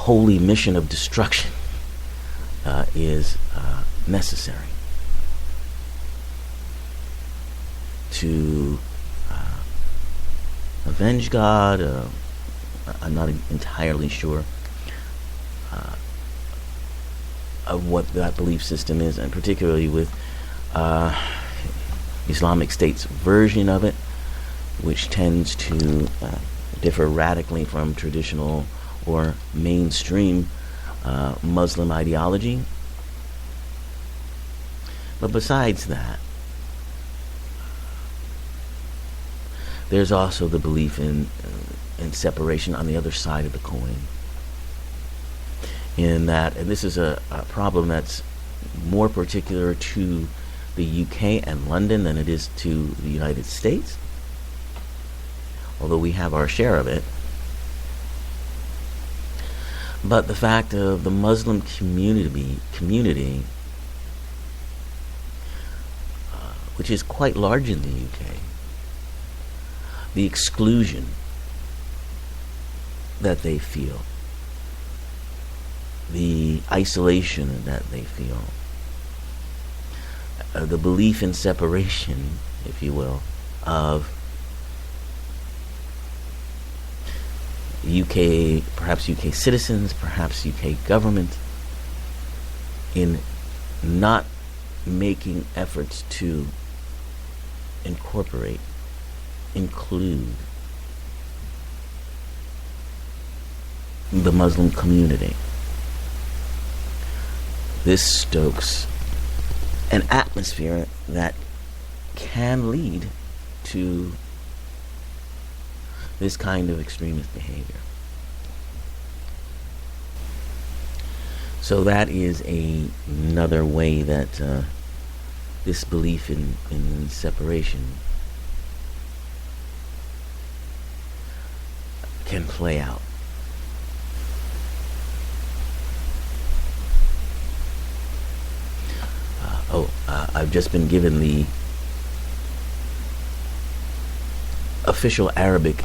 holy mission of destruction is necessary to avenge God. I'm not entirely sure of what that belief system is, and particularly with Islamic State's version of it, which tends to differ radically from traditional or mainstream Muslim ideology. But besides that, there's also the belief in separation on the other side of the coin. In that, and this is a problem that's more particular to the UK and London than it is to the United States, although we have our share of it. But the fact of the Muslim community, which is quite large in the UK, the exclusion that they feel, the isolation that they feel, the belief in separation, if you will, of UK, perhaps UK citizens, perhaps UK government, in not making efforts to include the Muslim community. This stokes an atmosphere that can lead to this kind of extremist behavior. So that is another way that this belief in separation can play out. I've just been given the official Arabic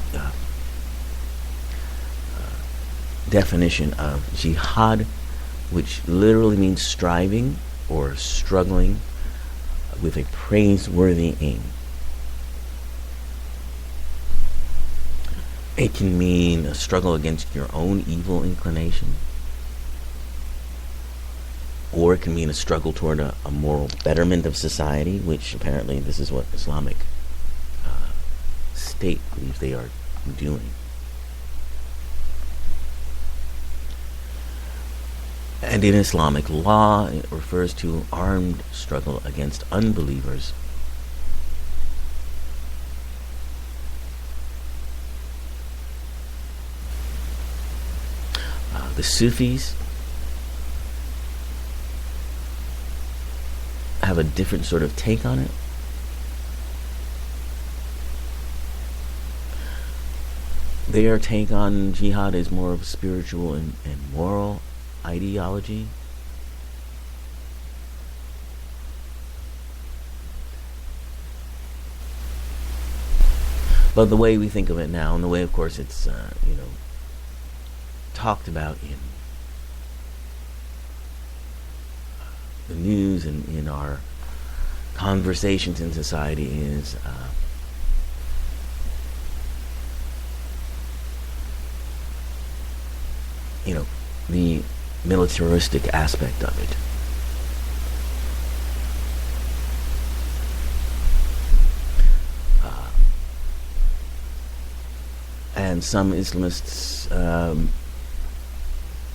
definition of jihad, which literally means striving or struggling with a praiseworthy aim. It can mean a struggle against your own evil inclination, or it can mean a struggle toward a moral betterment of society, which apparently this is what Islamic State believes they are doing. And in Islamic law, it refers to armed struggle against unbelievers. The Sufis have a different sort of take on it. Their take on jihad is more of a spiritual and moral ideology. But the way we think of it now, and the way, of course, it's talked about in the news and in our conversations in society, is the militaristic aspect of it. And some Islamists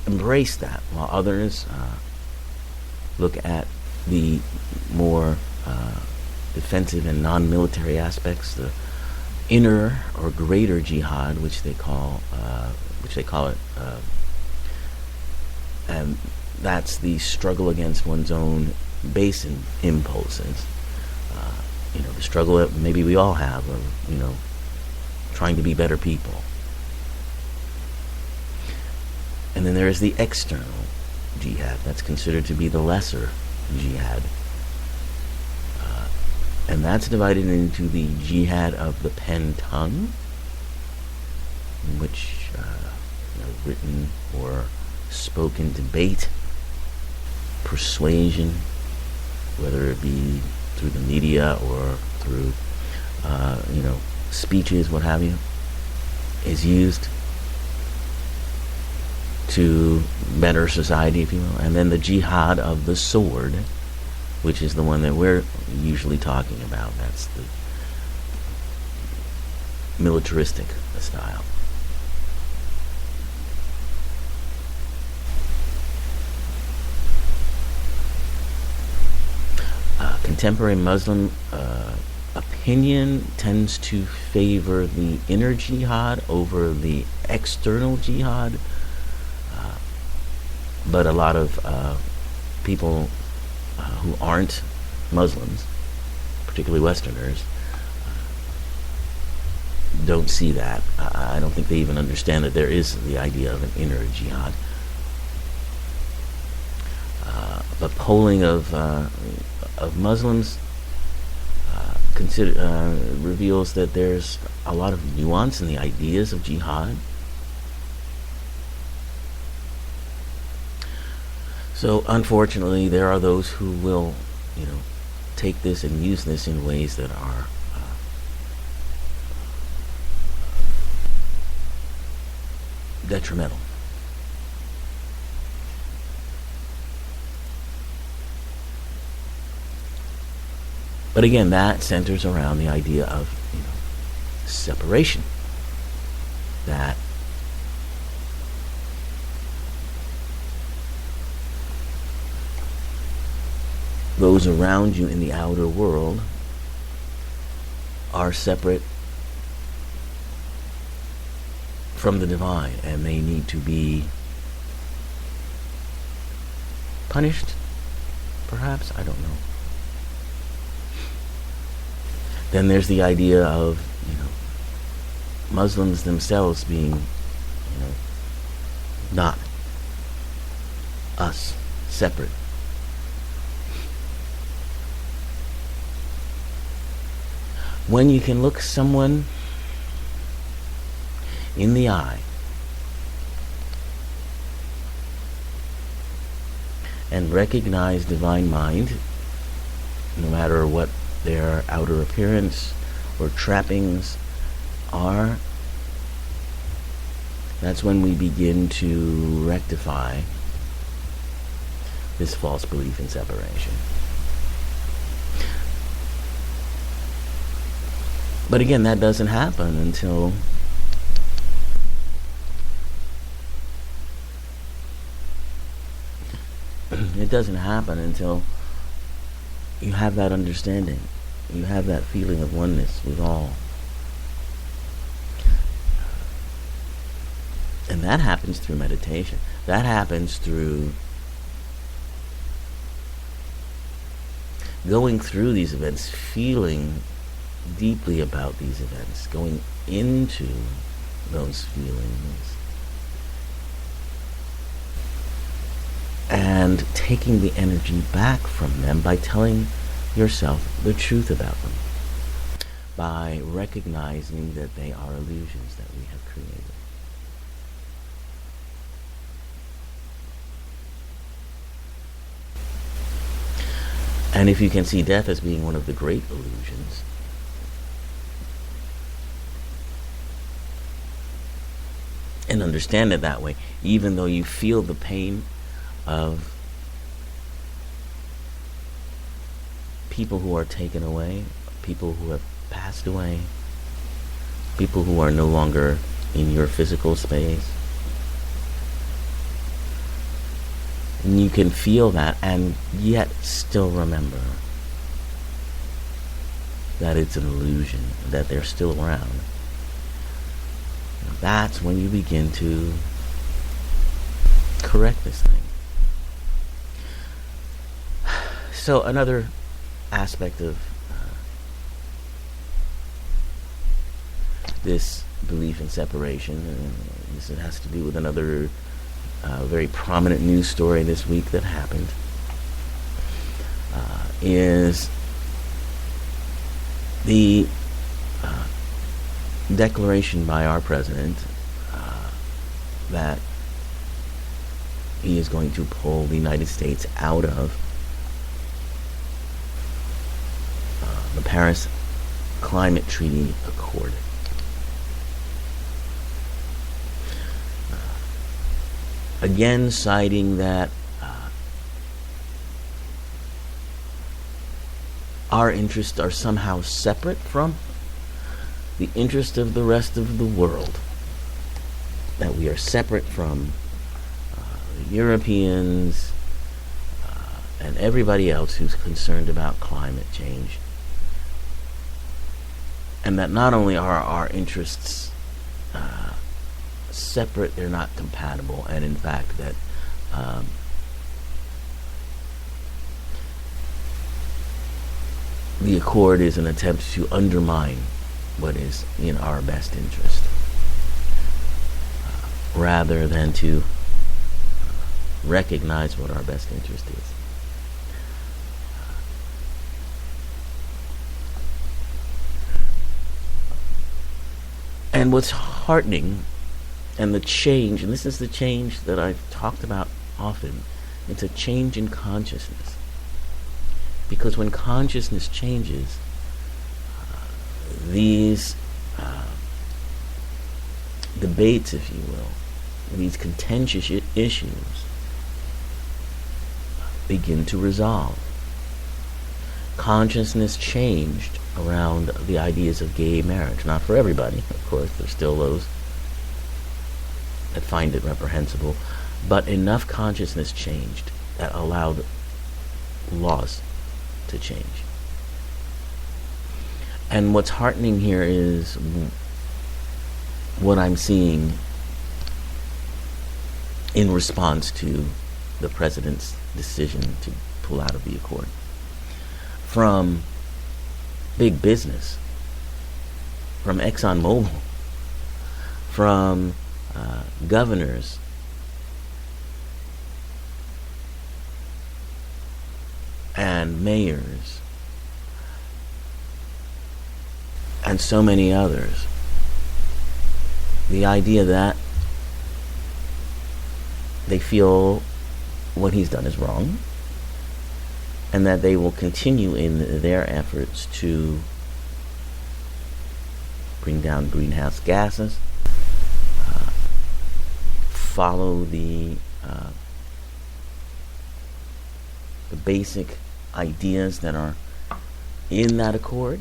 embrace that, while others look at the more defensive and non-military aspects, the inner or greater jihad, which they call it, and that's the struggle against one's own base impulses. The struggle that maybe we all have of, trying to be better people. And then there is the external jihad. That's considered to be the lesser jihad. And that's divided into the jihad of the pen tongue, which written or spoken debate, persuasion, whether it be through the media or through, speeches, what have you, is used to better society, if you will. And then the jihad of the sword, which is the one that we're usually talking about. That's the militaristic style. Contemporary Muslim opinion tends to favor the inner jihad over the external jihad, but a lot of people who aren't Muslims, particularly Westerners, don't see that. I don't think they even understand that there is the idea of an inner jihad. But polling of Muslims reveals that there's a lot of nuance in the ideas of jihad. So unfortunately, there are those who will, take this and use this in ways that are detrimental. But again, that centers around the idea of, separation. That those around you in the outer world are separate from the divine, and they need to be punished, perhaps, I don't know. Then there's the idea of, Muslims themselves being, not us, separate. When you can look someone in the eye and recognize divine mind, no matter what their outer appearance or trappings are, that's when we begin to rectify this false belief in separation. But again, that doesn't happen until you have that understanding. You have that feeling of oneness with all. And that happens through meditation. That happens through going through these events, feeling deeply about these events, going into those feelings, and taking the energy back from them by telling yourself the truth about them, by recognizing that they are illusions that we have created. And if you can see death as being one of the great illusions, and understand it that way, even though you feel the pain of people who are taken away, people who have passed away, people who are no longer in your physical space. And you can feel that and yet still remember that it's an illusion, that they're still around. That's when you begin to correct this thing. So another aspect of this belief in separation, this has to do with another very prominent news story this week that happened, is the declaration by our president that he is going to pull the United States out of the Paris Climate Treaty Accord. Again, citing that our interests are somehow separate from the interest of the rest of the world. That we are separate from the Europeans and everybody else who's concerned about climate change. And that not only are our interests separate, they're not compatible, and in fact that the accord is an attempt to undermine what is in our best interest, rather than to recognize what our best interest is. And what's heartening, and the change, and this is the change that I've talked about often, it's a change in consciousness. Because when consciousness changes, these debates, if you will, these contentious issues begin to resolve. Consciousness changed around the ideas of gay marriage. Not for everybody, of course. There's still those that find it reprehensible. But enough consciousness changed that allowed laws to change. And what's heartening here is what I'm seeing in response to the president's decision to pull out of the accord. From big business, from ExxonMobil, from governors, and mayors, and so many others. The idea that they feel what he's done is wrong, and that they will continue in their efforts to bring down greenhouse gases, follow the basic ideas that are in that accord.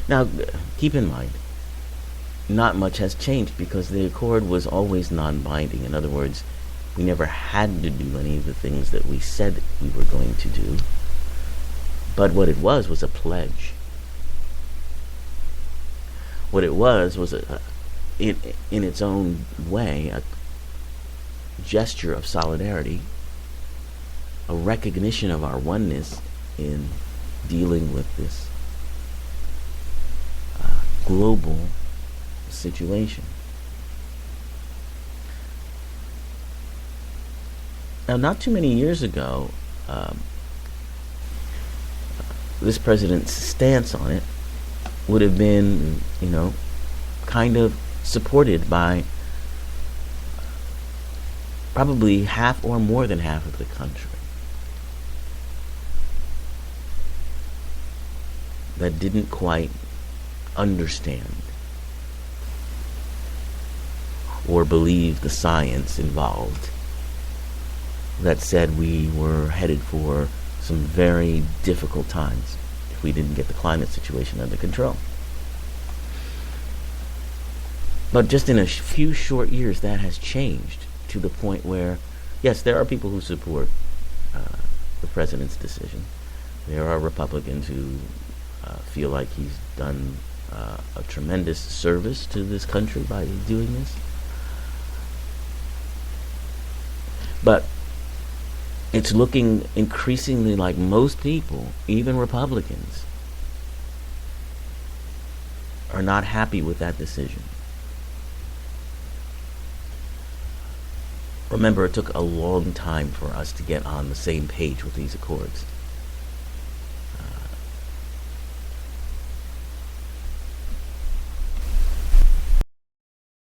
Now, keep in mind, not much has changed because the accord was always non-binding. In other words, we never had to do any of the things that we said we were going to do. But what it was a pledge. What it was in its own way, a gesture of solidarity, a recognition of our oneness in dealing with this global situation. Now, not too many years ago, this president's stance on it would have been, kind of supported by probably half or more than half of the country. That didn't quite understand or believe the science involved, that said we were headed for some very difficult times if we didn't get the climate situation under control. But just in a few short years, that has changed to the point where, yes, there are people who support the president's decision. There are Republicans who feel like he's done a tremendous service to this country by doing this. But it's looking increasingly like most people, even Republicans, are not happy with that decision. Remember, it took a long time for us to get on the same page with these accords.